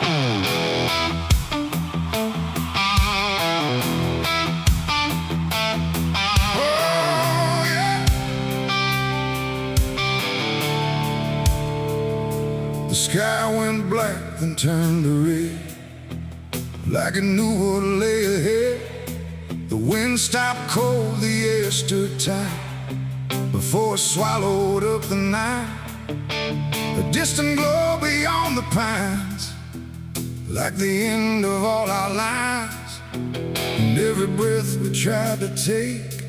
The sky went black, then turned to red, like it knew what lay ahead. The wind stopped cold, the air stood tight, before it swallowed up the night. A distant glow beyond the pines, like the end of all our lives. And every breath we tried to take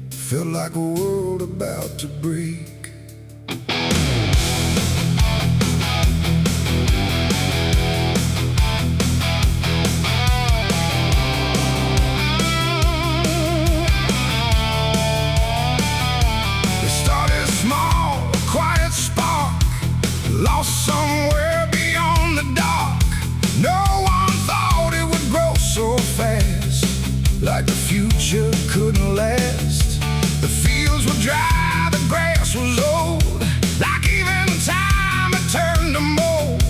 felt like a world about to break. Lost somewhere beyond the dark. No one thought it would grow so fast, like the future couldn't last. The fields were dry, the grass was old, like even time had turned to mold.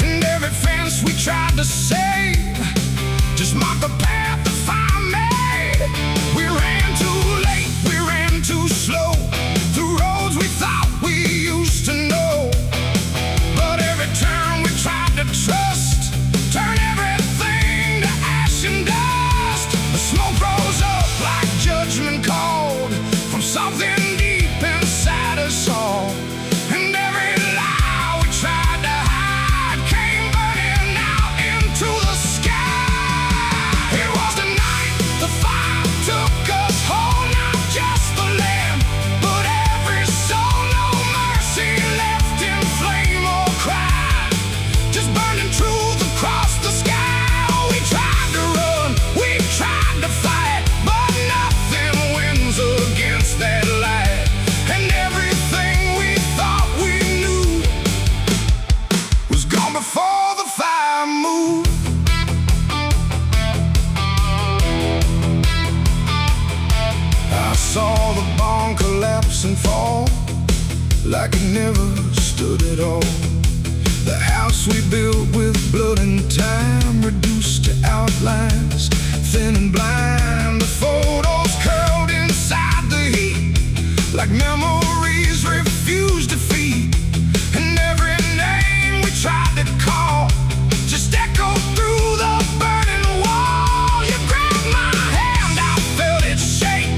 And every fence we tried to save just marked the path the fire made. We ran too late, we ran too slow, through roads we thought we used to know. Trust, turn everything to ash and dust. The smoke rose up like judgment called from something deep inside us all. And every lie we tried to hide came burning out into the sky. It was the night the fire took us whole, not just the land, but every soul. No mercy left in flame or cry, just burning truth across the sky. We tried to run, we tried to fight, but nothing wins against that light. And everything we thought we knew was gone before the fire moved. I saw the barn collapse and fall, like it never stood at all. The house we built with blood and time, reduced to outlines, thin and blind. The photos curled inside the heat, like memories refused defeat. And every name we tried to call just echoed through the burning wall. You grabbed my hand, I felt it shake,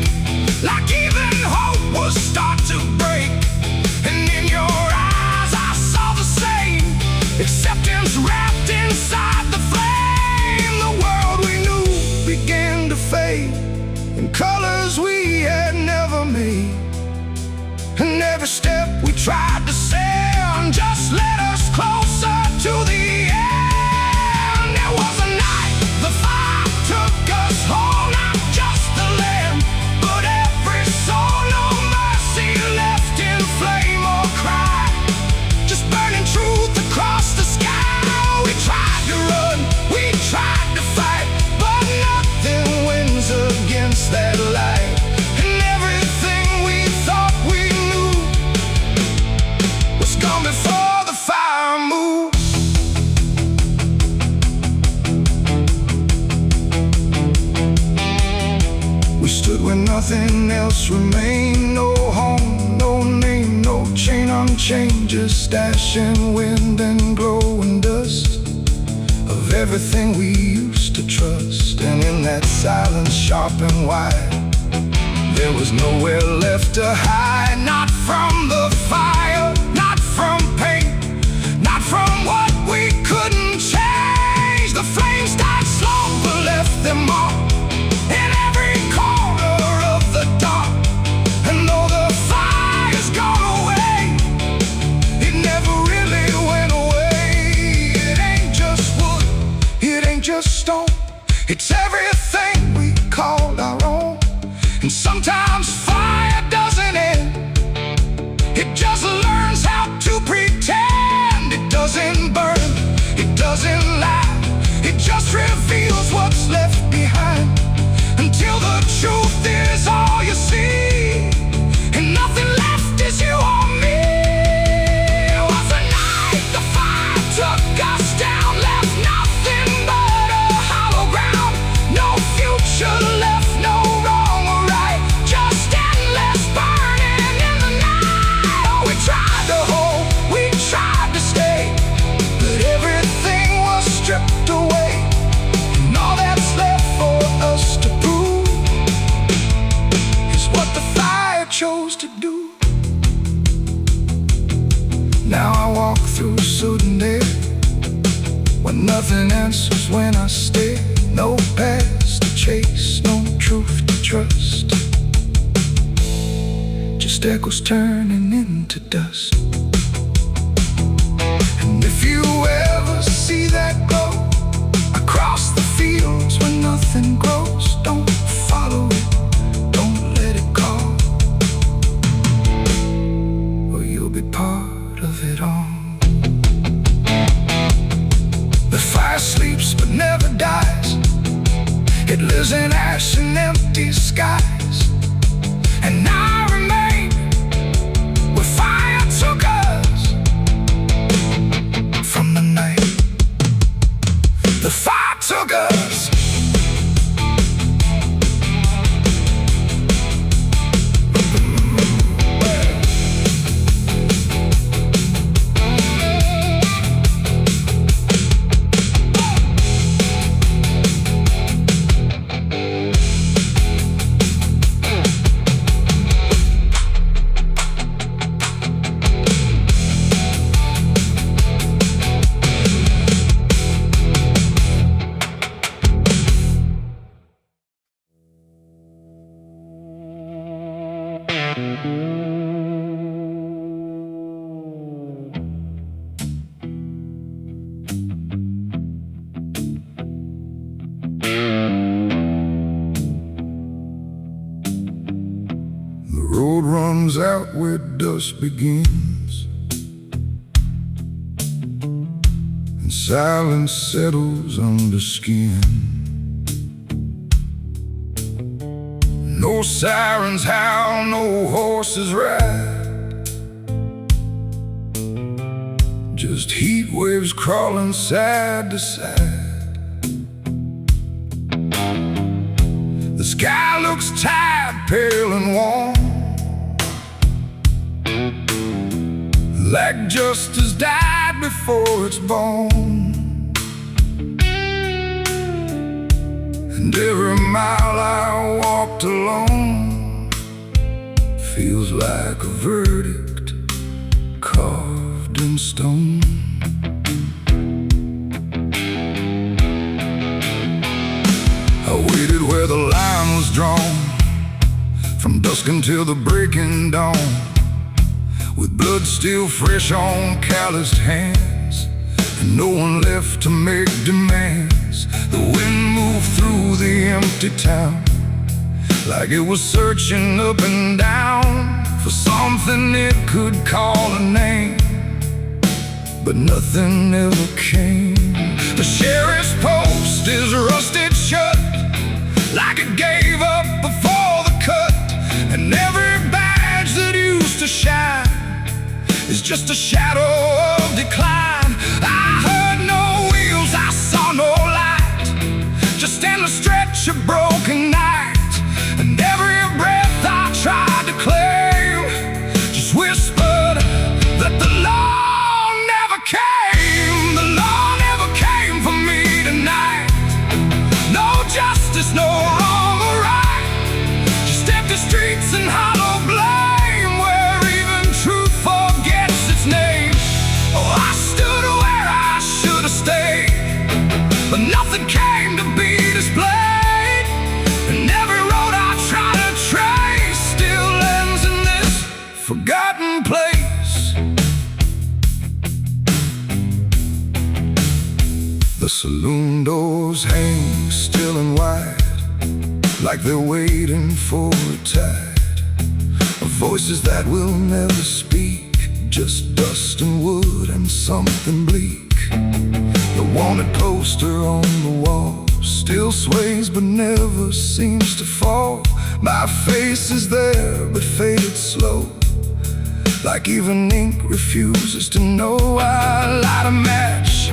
like even hope was start to break. And in your eyes I saw the same acceptance wrapped inside the flame. The world we knew began to fade in colors we had never made. And every step we tried to send just led us closer to the end. There was a night the fire took us whole, not just the land, but every soul. No mercy left in flame or cry, just burning truth across the sky. We tried to run, we tried to fight, but nothing wins against that light. And everything we thought we knew was gone before the fire moved. We stood where nothing else remained. No home, no name, no chain unchained, just ash and wind and glow and dust of everything we used to trust. And in that silence, sharp and wide, there was nowhere left to hide. Not from the fire, not from pain, not from what we couldn't change. The flames died slow but left them all in every corner of the dark. And though the fire's gone away, it never really went away. It ain't just wood, it ain't just stone, it's everything we called our own. And sometimes fire doesn't end, it just learns how to pretend. It doesn't burn, it doesn't lie, it just reveals what's left behind, until the truth is all you see, and nothing left is you or me. It was the night the fire took dust down, left nothing but a hollow ground. No future left, no wrong or right, just endless burning in the night. Oh, we tried to hold, we tried to stay, but everything was stripped away, and all that's left for us to prove is what the fire chose to do. Now I walk through sudden air, when nothing answers when I stare. No past to chase, no truth to trust, just echoes turning into dust. And if you ever see that glow across the fields where nothing grows, don't follow it, don't let it call, or you'll be part of it all. The fire sleeps but never dies, it lives in ash and empty skies, and I remain where fire took us from the night. The fire took us. The road runs out where dusk begins, and silence settles under skin. No sirens howl, no horses ride, just heat waves crawling side to side. The sky looks tired, pale and warm, like justice died before it's born. And every mile I walked alone feels like a verdict carved in stone. I waited where the line was drawn, from dusk until the breaking dawn, with blood still fresh on calloused hands, and no one left to make demands. The wind moved through the empty town, like it was searching up and down for something it could call a name, but nothing ever came. The sheriff's post is rusted shut, like it gave up before the cut, and every badge that used to shine is just a shadow of decline. I heard no wheels, I saw no light, just endless stretch of broken night, and every breath I tried to claim just whispered that the law never came. The law never came for me tonight. No justice, no wrong or right, just empty streets and hollow blame, where even truth forgets its name. Oh, I stood where I should have stayed, but nothing came to be displayed, and every road I try to trace still ends in this forgotten place. The saloon doors hang still and wide, like they're waiting for a tide of voices that will never speak, just dust and wood and something bleak. The wanted poster on the wall still sways but never seems to fall. My face is there but faded slow, like even ink refuses to know. I light a match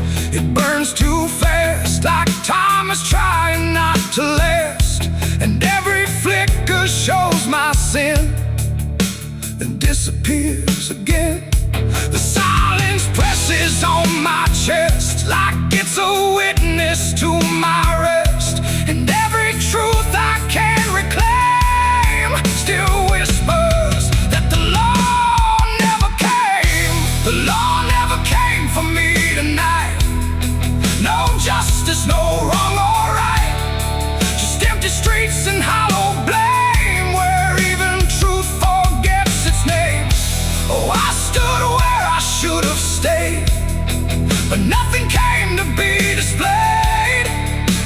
disappears again. The silence presses on my chest like it's a witness to my rest. And every truth I can't reclaim still whispers that the law never came. The law never came for me tonight. No justice, no wrong or right, just empty streets and hollow blame, where even truth forgets its name. Oh, I stood where I should have stayed, but nothing came to be displayed.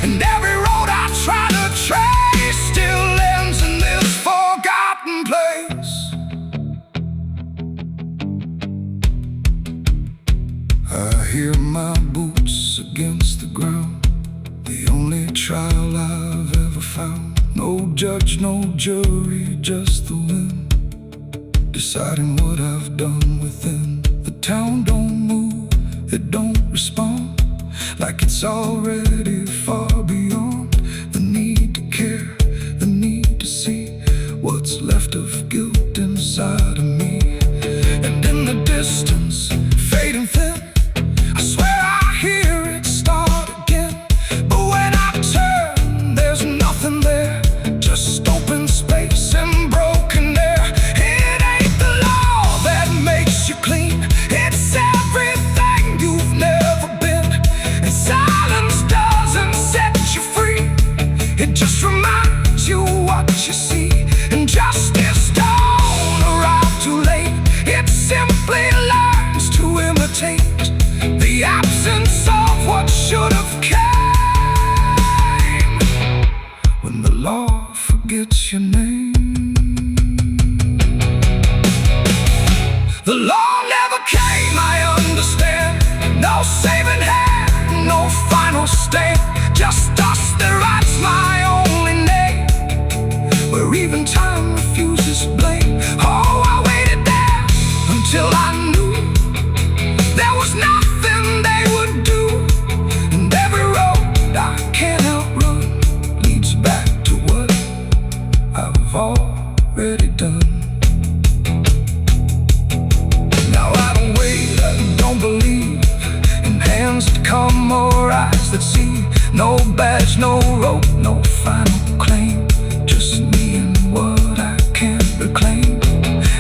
And every road I try to trace still ends in this forgotten place. I hear my boots against the ground, the only trial I've ever found. No judge, no jury, just the wind deciding what I've done within. The town don't move, it don't respond, like it's already far beyond the need to care, the need to see what's left of guilt inside of me. And in the distance, fading thin, I swear I hear it start again. But when I turn, there's nothing there, just open space and broken air. It ain't the law that makes you clean, it's everything you've never been. And silence doesn't set you free, it just reminds you what you see. And justice don't arrive too late, it simply learns to imitate the absence of what should have came. When the law forgets your name. The law never came, I understand. No saving hand, no final stand, just dust that writes my only name, where even time refuses blame. Oh, I waited there until I knew there was nothing they would do. And every road I can't outrun leads back to what I've already done. Now I don't wait, I don't believe in hands that come or eyes that see. No badge, no rope, no final claim, just me and what I can't reclaim.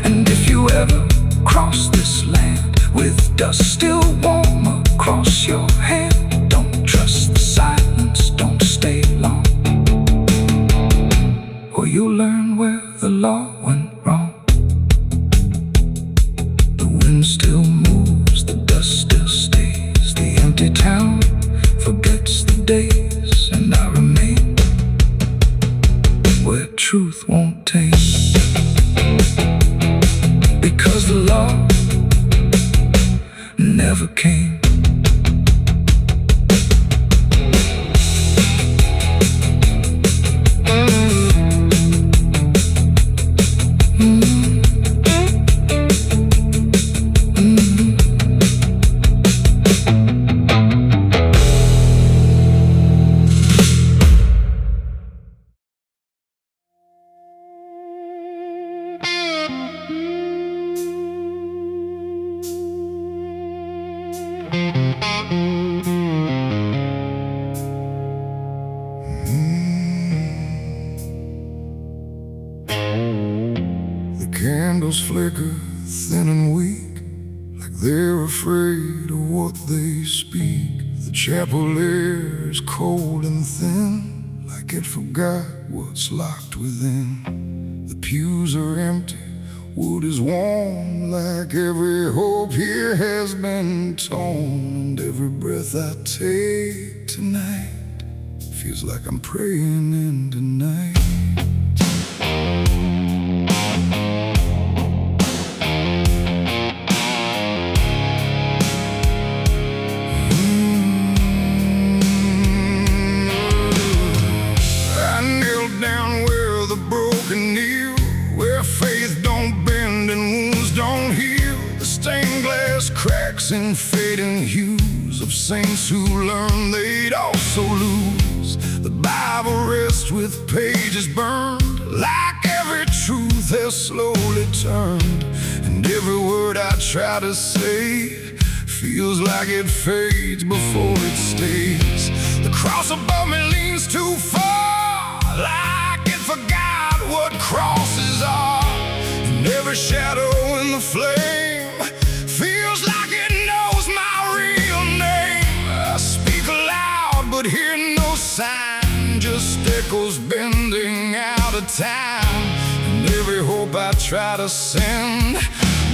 And if you ever cross this land with dust still warm across your hand, don't trust the silence, don't stay long, or you'll learn where the law went wrong. The wind still moves, the dust still stays, the empty town forgets the days, and I remain where truth won't taste, because the law never came. The candles flicker thin and weak, like they're afraid of what they speak. The chapel air is cold and thin, like it forgot what's locked within. The pews are empty, wood is warm, like every hope here has been torn. And every breath I take tonight feels like I'm praying into night. I knelt down where the broken kneel, where faith don't bend and wounds don't heal. The stained glass cracks and fading hues of saints who learned they'd also lose. The Bible rests with pages burned, like every truth has slowly turned. And every word I try to say feels like it fades before it stays. The cross above me leans too far, like it forgot what crosses are. And every shadow in the flame feels like it knows my real name. I speak aloud but hear no sign, just echoes bending out of time. And every hope I try to send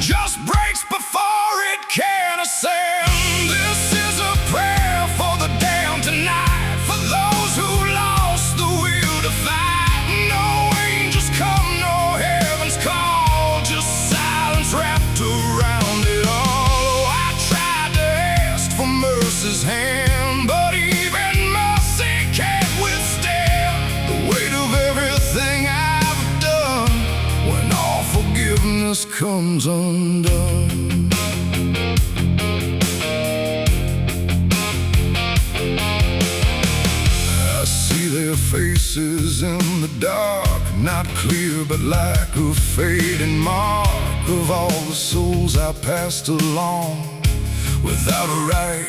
just breaks before it can ascend. This is a prayer for the damned tonight, for those who lost the will to fight. No angels come, no heaven's call, just silence wrapped around it all. Oh, I tried to ask for mercy's hand, but even mercy can't withstand the weight of everything I've done when all forgiveness comes undone. I see their faces in the dark, not clear but like a fading mark of all the souls I passed along. Without a right,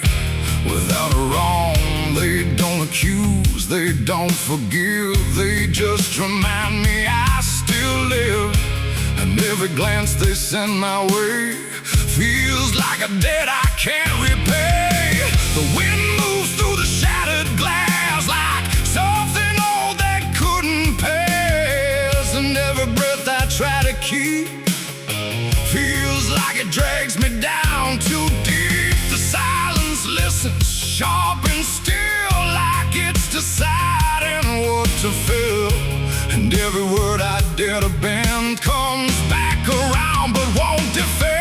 without a wrong, they don't accuse, they don't forgive, they just remind me I still live. And every glance they send my way feels like a debt I can't repay. The wind moves through the shattered glass like something old that couldn't pass. And every breath I try to keep feels like it drags me down too deep. The silence listens, sharp and still, like it's deciding what to feel. And every word I dare to bend comes back around but won't defend.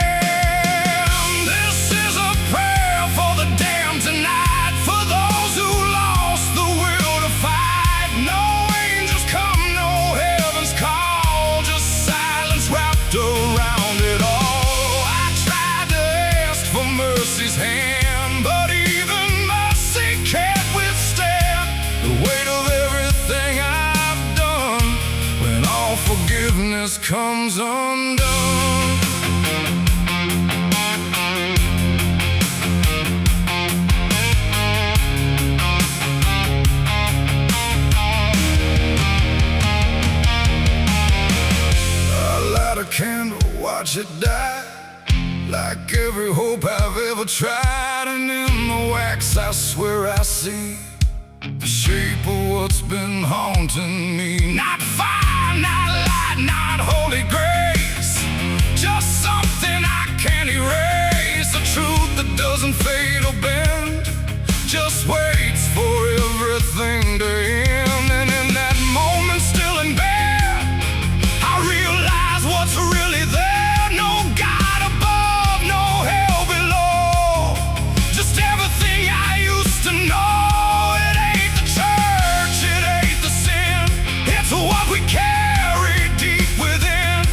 This is a prayer for the damned tonight, for those who lost the will to fight. No angels come, no heaven's call, just silence wrapped around it all. I tried to ask for mercy's hand, but even mercy can't withstand the weight of everything I've done when all forgiveness comes undone. I light a candle, watch it die, like every hope I've ever tried. And in the wax I swear I see the shape of what's been haunting me. Not fire, not light, not holy grace, just something I can't erase. A truth that doesn't fade or bend, just waits for everything to end. And in that moment, still in bed, I realize what's really there. No God above, no hell below, just everything I used to know. What we carry deep within,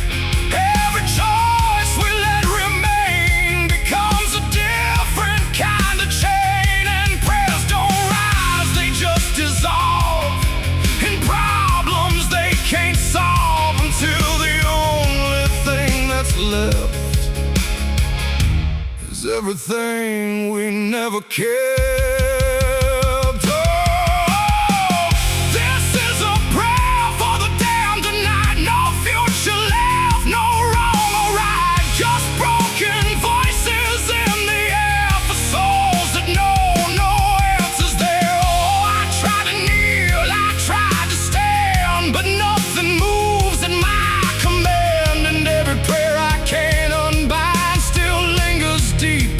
every choice we let remain becomes a different kind of chain. And prayers don't rise, they just dissolve in problems they can't solve, until the only thing that's left is everything we never cared.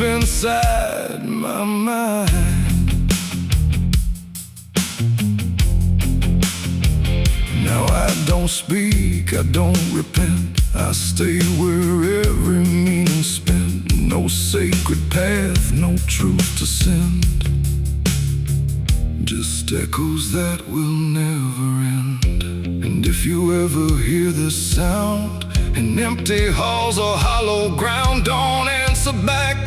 Inside my mind, now I don't speak, I don't repent, I stay where every meaning's spent. No sacred path, no truth to send, just echoes that will never end. And if you ever hear this sound in empty halls or hollow ground, don't answer back,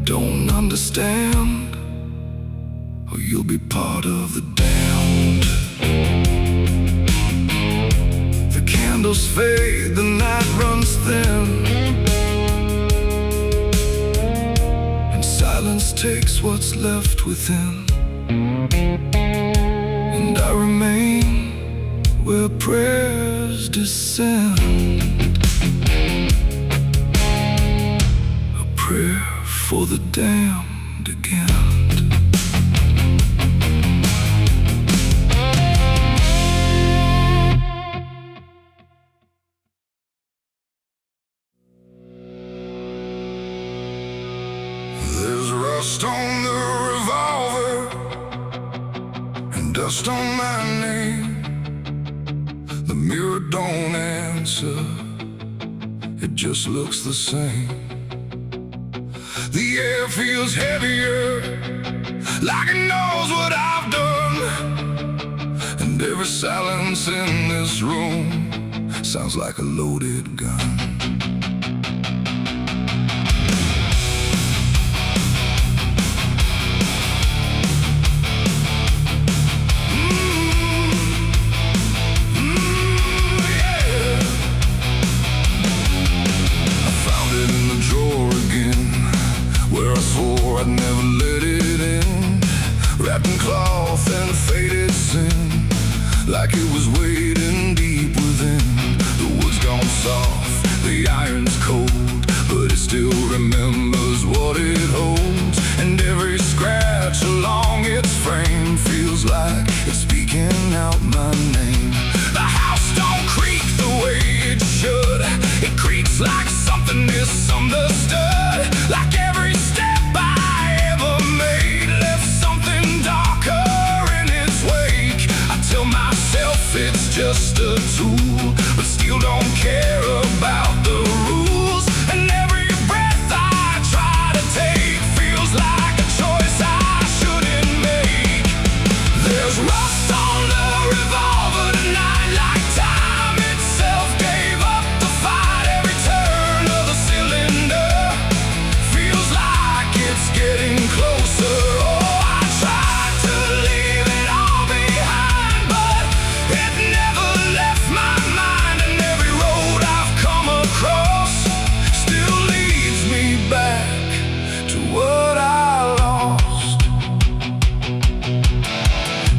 don't understand, or you'll be part of the damned. The candles fade, the night runs thin, takes what's left within, and I remain where prayers descend. A prayer for the damned again. There's rust on the revolver and dust on my name. The mirror don't answer, it just looks the same. The air feels heavier, like it knows what I've done, and every silence in this room sounds like a loaded gun. I'd never let it in, wrapped in cloth and faded sin, like it was waiting deep within. The wood's gone soft, the iron's cold, but it still remembers what it holds. And every scratch along its frame feels like it's speaking out my name. The house don't creak the way it should, it creaks like something misunderstood, like every step it's just a tool, but still don't care about the rules. And every breath I try to take feels like a choice I shouldn't make. There's rust on the revolver tonight, like time itself gave up the fight. Every turn of the cylinder feels like it's getting closer. Oh, I tried to leave it all behind, but it never left my mind, and every road I've come across still leads me back to what I lost.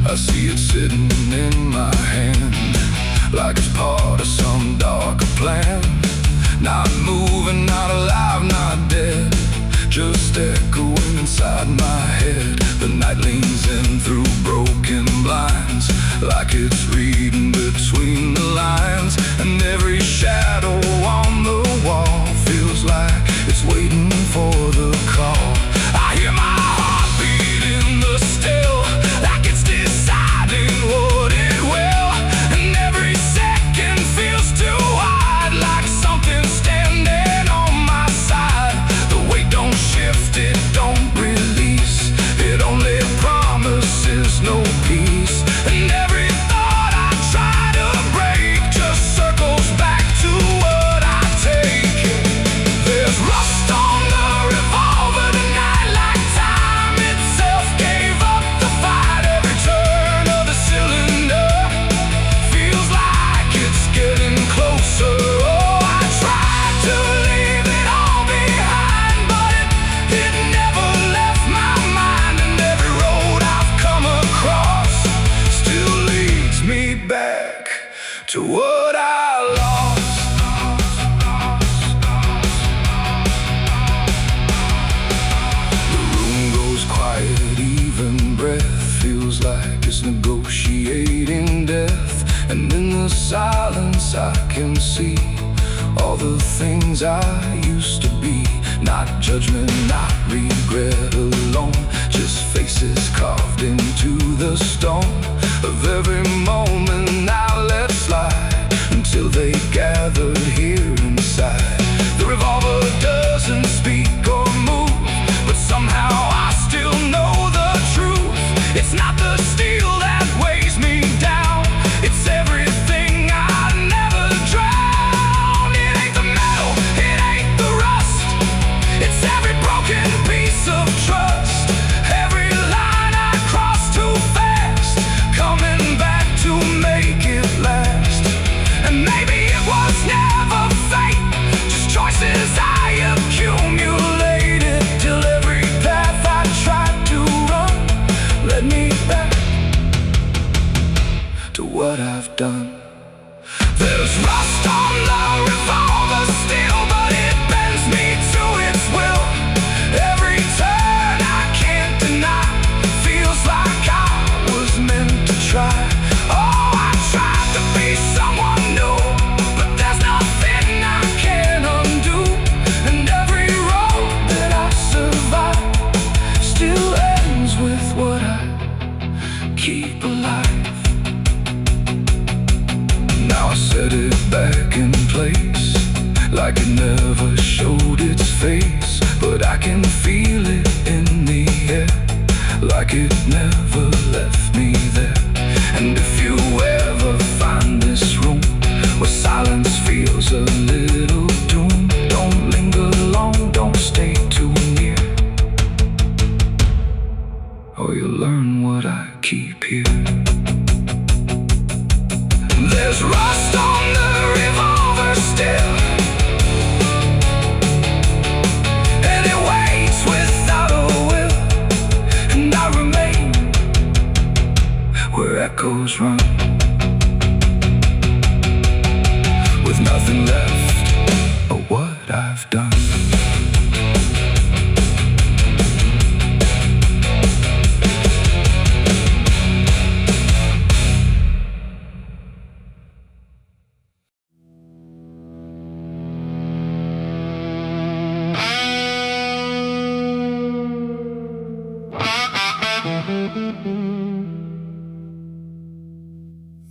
I see it sitting in my hand, like it's part of some darker plan. Not moving, not alive, not dead, just echoing inside my head. The night leans in through broken blinds, like it's reading between the lines. And every shadow on the wall feels like it's waiting for the call. I hear my heartbeat in the still, like it's deciding what it will. And every second feels too wide, like something's standing on my side. The weight don't shift, it don't release, it only promises no peace. And every thought I try to break just circles back to what I take. There's rust on the revolver tonight, like time itself gave up the fight. Every turn of the cylinder feels like it's getting closer. Oh, I tried to leave it all behind, but it never left my mind. And every road I've come across still leads me back to what I lost. The room goes quiet, even breath feels like it's negotiating death. And in the silence I can see all the things I used to be. Not judgment, not regret alone, just faces carved into the stone of every moment I let slide, until they gathered here inside. The revolver doesn't speak or move, but somehow I still know the truth. It's not the steel that weighs me down, it's everything I never drowned. It ain't the metal, it ain't the rust, it's every broken piece of trust, every what I've done. There's rust on the revolver still, but it bends me to its will. Every turn I can't deny, feels like I was meant to try. Oh, I tried to be someone new, but there's nothing I can undo. And every road that I survive still ends with what I keep alive. Now I set it back in place, like it never showed its face. But I can feel it in the air, like it never left me there. And if you ever find this room where silence feels a little doom, don't linger long, don't stay too near, or you'll learn what I keep here. There's rust on the revolver still, and it waits without a will. And I remain where echoes run, with nothing left of what I've done.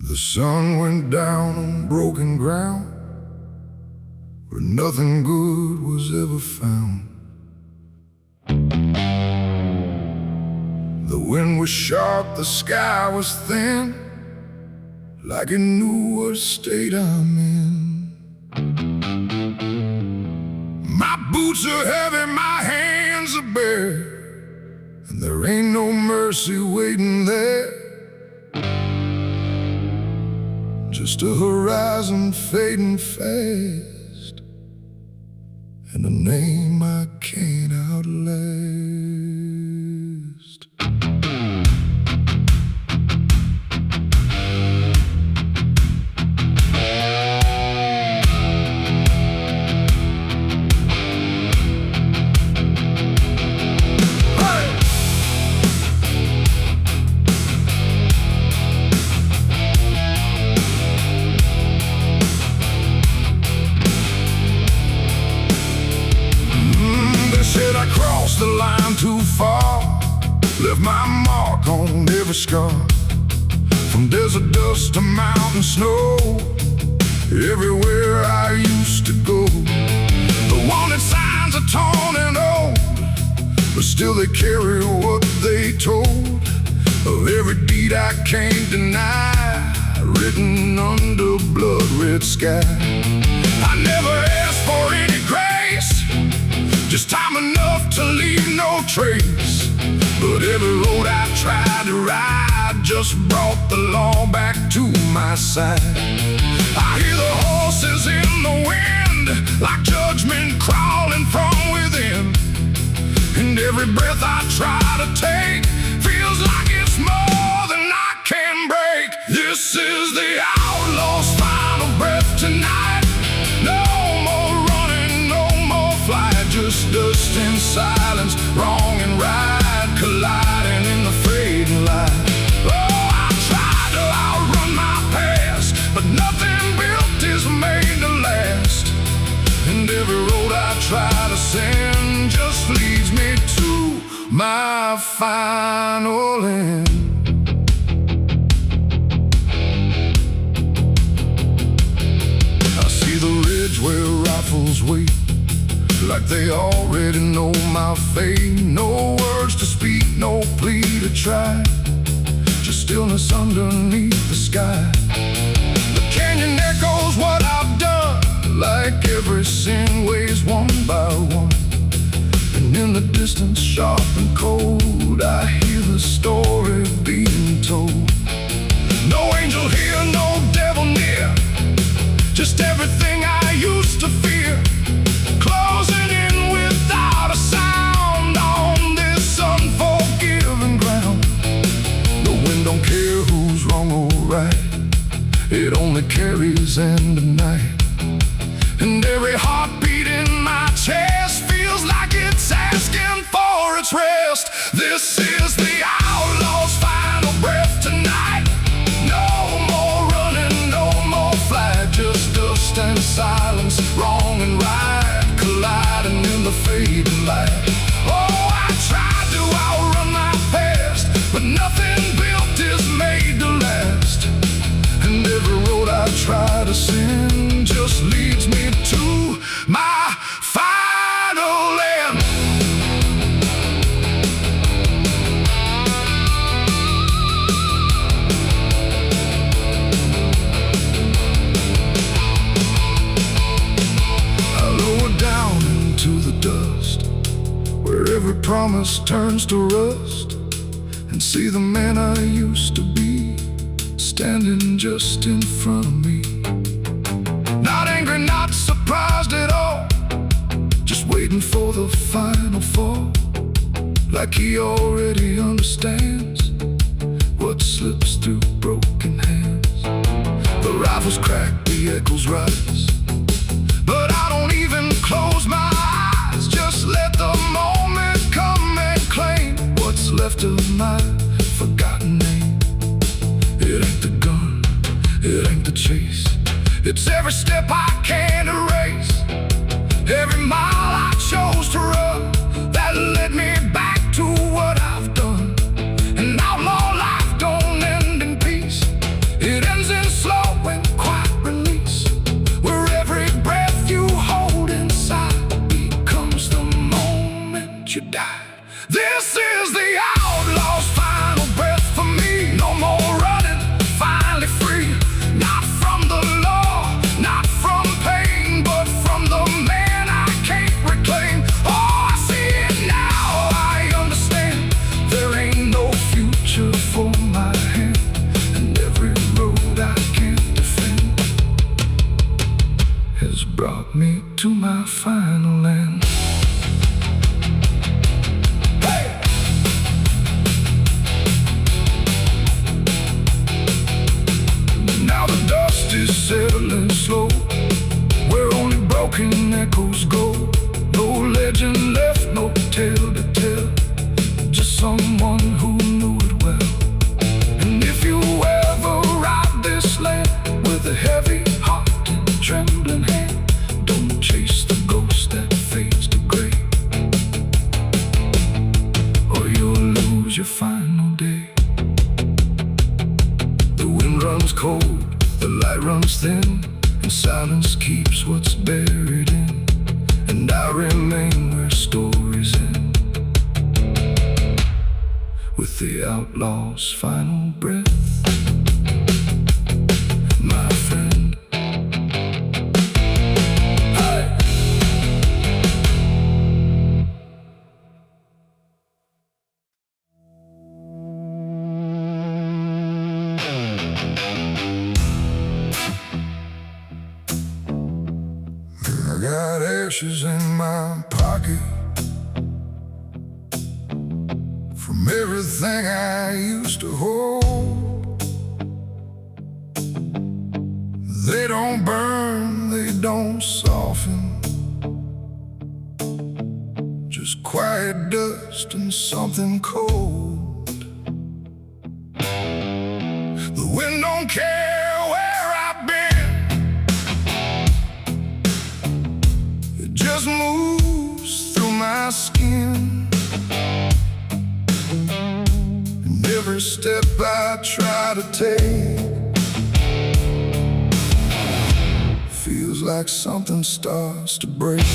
The sun went down on broken ground, where nothing good was ever found. The wind was sharp, the sky was thin, like it knew what state I'm in. My boots are heavy, my hands are bare, and there ain't no mercy waiting there. Just a horizon fading fast, and a name I can't outlast. The line too far, left my mark on every scar. From desert dust to mountain snow, everywhere I used to go. The wanted signs are torn and old, but still they carry what they told of every deed I can't deny, written under blood-red sky. I never asked for any grace, just time enough to leave no trace. But every road I tried to ride just brought the law back to my side. I hear the horses in the wind, like judgment crawling from within. And every breath I try to take feels like it's more than I can break. This is the outlaw's final breath tonight. No more running, no more flight, just dust and silence, wrong and right, colliding in the fading light. Oh, I tried to outrun my past, but nothing built is made to last. And every road I try to send just leads me to my final end. I see the ridge where rifles wait, like they already know my fate. No words to speak, no plea to try, just stillness underneath the sky. The canyon echoes what I've done, like every sin weighs one by one. And in the distance, sharp and cold, I hear the story being told. No angel here, no devil near, just everything I used to fear, closing in without a sound on this unforgiving ground. The wind don't care who's wrong or right, days and a night, and every heartbeat in my chest feels like it's asking for its rest. This is the outlaw's final breath tonight. No more running, no more flight, just dust and silence, wrong and right colliding in the fading light. Oh, I tried to outrun my past, but nothing built is made to last. And every road I try to send just leads me to my final end. I lower down into the dust, where every promise turns to rust, and see the man I used to be standing just in front of me. Not angry, not surprised at all, just waiting for the final fall, like he already understands what slips through broken hands. The rifles crack, the echoes rise, but I don't even close my eyes. Just let the moment come and claim what's left of my forgotten name. It ain't the gun, it ain't the chase, it's every step I can't erase, every mile I chose to run that led me back to what I've done. An outlaw life don't end in peace, it ends in slow and quiet release, where every breath you hold inside becomes the moment you die. This is the outlaw's final breath for me. No more running, finally free, not from the law, not from pain, but from the man I can't reclaim. Oh, I see it now, I understand. There ain't no future for my hand, and every road I can't defend has brought me to my final end. Is settling slow, where only broken echoes go. No legend left, no tale to tell, just someone who knew it well. And if you ever ride this land with a heavy heart and trembling hand, don't chase the ghost that fades to gray, or you'll lose your final day. The wind runs cold, the light runs thin, and silence keeps what's buried in, and I remain where stories end, with the outlaw's final breath, my friend. I got ashes in my pocket from everything I used to hold. They don't burn, they don't soften, just quiet dust and something cold. The wind don't care where I've been, just moves through my skin, and every step I try to take feels like something starts to break.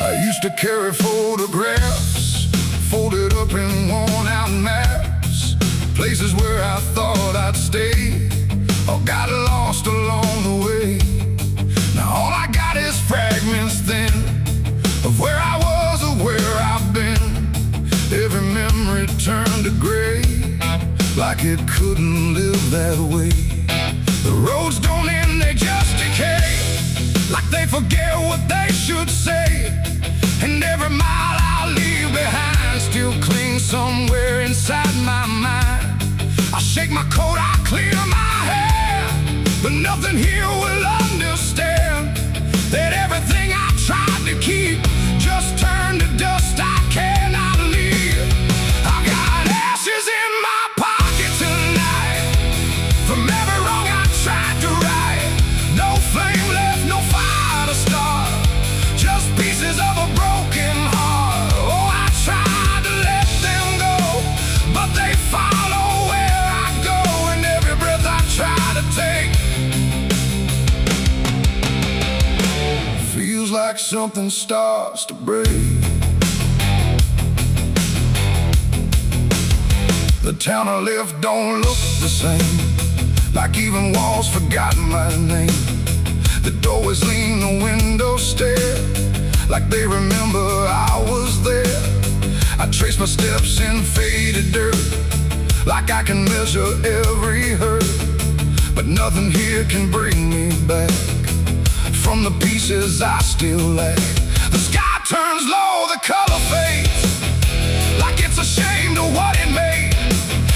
I used to carry photographs folded up in worn-out maps, places where I thought I'd stay, or got lost along the way. Now all I got is fragments then of where I was or where I've been. Every memory turned to gray, like it couldn't live that way. The roads don't end, they just decay, like they forget what they should say. And every every mile I leave behind still clings somewhere inside my mind. I shake my coat, I clear my hair, but nothing here will understand that everything I tried to keep just turned to dust. I cannot leave. I got ashes in my pocket tonight from every wrong I tried to right. No flame left, no fire to start, just pieces of a broken heart. Oh, I tried to let them go, but they follow where I go, and every breath I try to take feels like something starts to break. The town I live don't look the same, like even walls forgotten my name. The doorways lean, the windows stare, like they remember I was there. I trace my steps in faded dirt, like I can measure every hurt, but nothing here can bring me back from the pieces I still lack. The sky turns low, the color fades, like it's ashamed of what it made,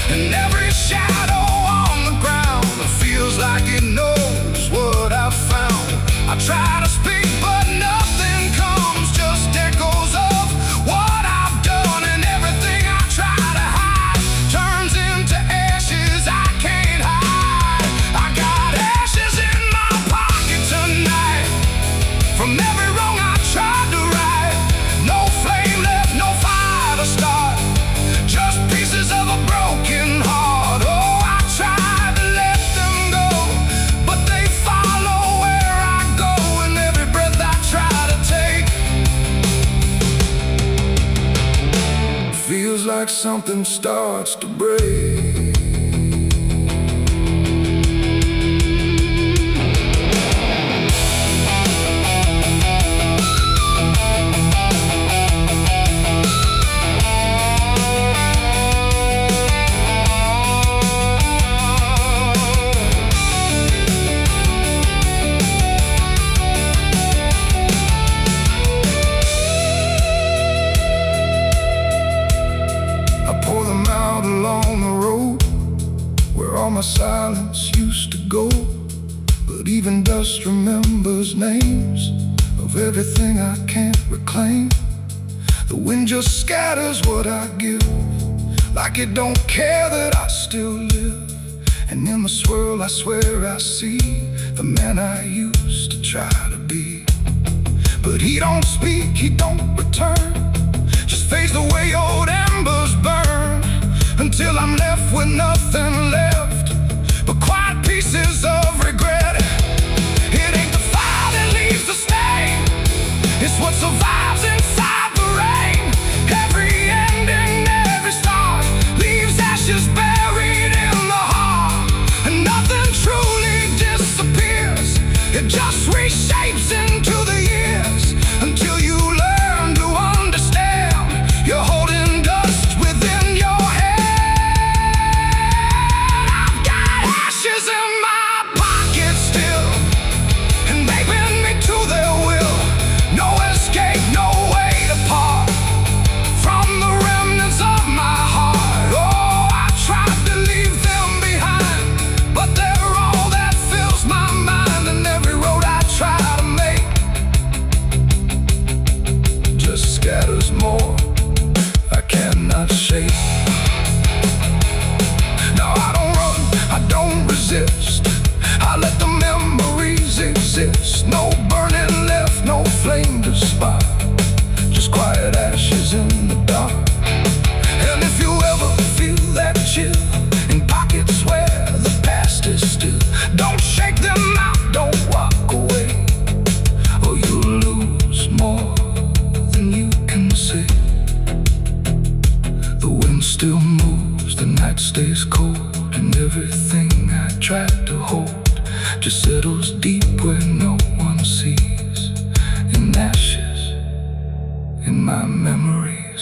and every shadow on the ground feels like it knows what I've found. I try to speak, but nothing comes, just echoes of what I've done, and everything I try to hide turns into ashes I can't hide. I got ashes in my pocket tonight from every wrong I tried to right. No flame left, no fire to start, just pieces of a broken heart. Oh, I tried to let them go, but they follow where I go, and every breath I try to take feels like something starts to break. Along the road where all my silence used to go, but even dust remembers names of everything I can't reclaim. The wind just scatters what I give, like it don't care that I still live. And in the swirl I swear I see the man I used to try to be, but he don't speak, he don't return, just fades the way old embers burn, until I'm left with nothing left but quiet pieces of regret. It ain't the fire that leaves the stain, it's what survives inside the rain. Every ending, every start leaves ashes buried in the heart, and nothing truly disappears, it just reshapes into the years, until you learn to understand you're holding dust within your head. Ashes in my pocket still, and they bend me to their will. No escape, no way to part from the remnants of my heart. Oh, I tried to leave them behind, but they're all that fills my mind, and every road I try to make just scatters more I cannot shake. No, I don't run, I don't resist, I let the memories exist. No burning left, no flame to spark, just quiet ashes in the dark. And if you ever feel that chill in pockets where the past is still, don't shake them out, don't walk away, or you'll lose more than you can say. The wind still moves, the night stays cold, and everything I tried to hold just settles deep where no one sees, in ashes in my memories.